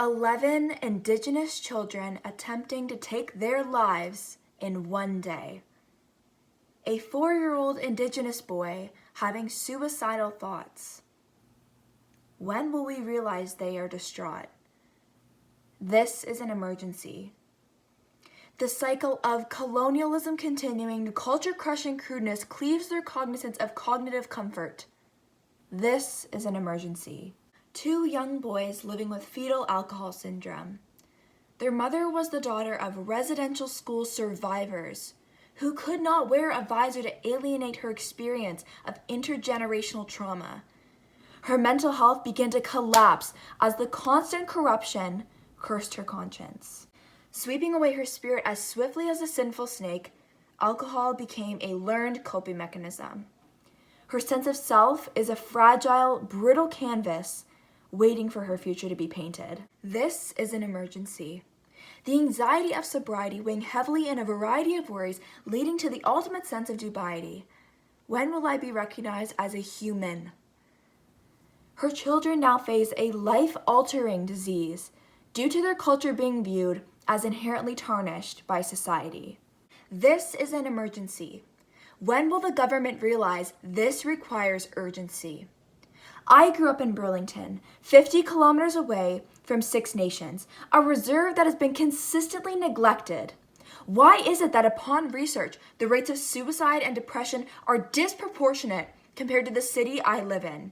11 Indigenous children attempting to take their lives in one day. A 4-year-old Indigenous boy having suicidal thoughts. When will we realize they are distraught? This is an emergency. The cycle of colonialism continuing, culture-crushing crudeness cleaves their cognizance of cognitive comfort. This is an emergency. 2 young boys living with fetal alcohol syndrome. Their mother was the daughter of residential school survivors who could not wear a visor to alienate her experience of intergenerational trauma. Her mental health began to collapse as the constant corruption cursed her conscience. Sweeping away her spirit as swiftly as a sinful snake, alcohol became a learned coping mechanism. Her sense of self is a fragile, brittle canvas waiting for her future to be painted. This is an emergency. The anxiety of sobriety weighing heavily in a variety of worries, leading to the ultimate sense of dubiety. When will I be recognized as a human? Her children now face a life-altering disease due to their culture being viewed as inherently tarnished by society. This is an emergency. When will the government realize this requires urgency? I grew up in Burlington, 50 kilometers away from Six Nations, a reserve that has been consistently neglected. Why is it that upon research, the rates of suicide and depression are disproportionate compared to the city I live in?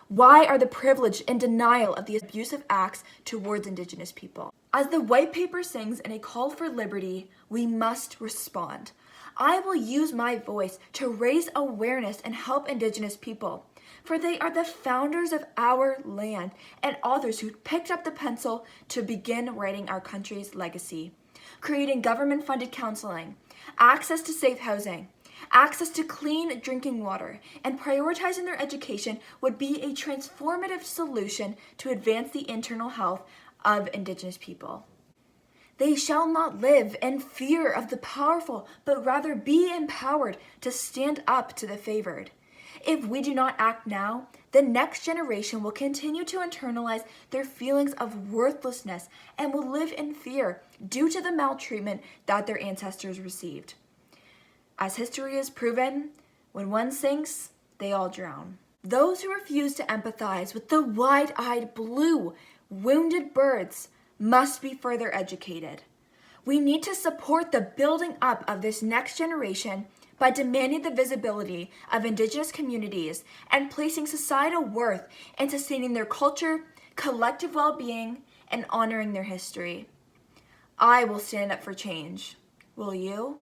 Why are the privileged in denial of the abusive acts towards Indigenous people? As the white paper sings in a call for liberty, we must respond. I will use my voice to raise awareness and help Indigenous people, for they are the founders of our land and authors who picked up the pencil to begin writing our country's legacy, creating government-funded counseling, access to safe housing, access to clean drinking water, and prioritizing their education would be a transformative solution to advance the internal health of Indigenous people. They shall not live in fear of the powerful, but rather be empowered to stand up to the favored. If we do not act now, the next generation will continue to internalize their feelings of worthlessness and will live in fear due to the maltreatment that their ancestors received. As history has proven, when one sinks, they all drown. Those who refuse to empathize with the wide-eyed blue, wounded birds must be further educated. We need to support the building up of this next generation by demanding the visibility of Indigenous communities and placing societal worth in sustaining their culture, collective well-being, and honoring their history. I will stand up for change. Will you?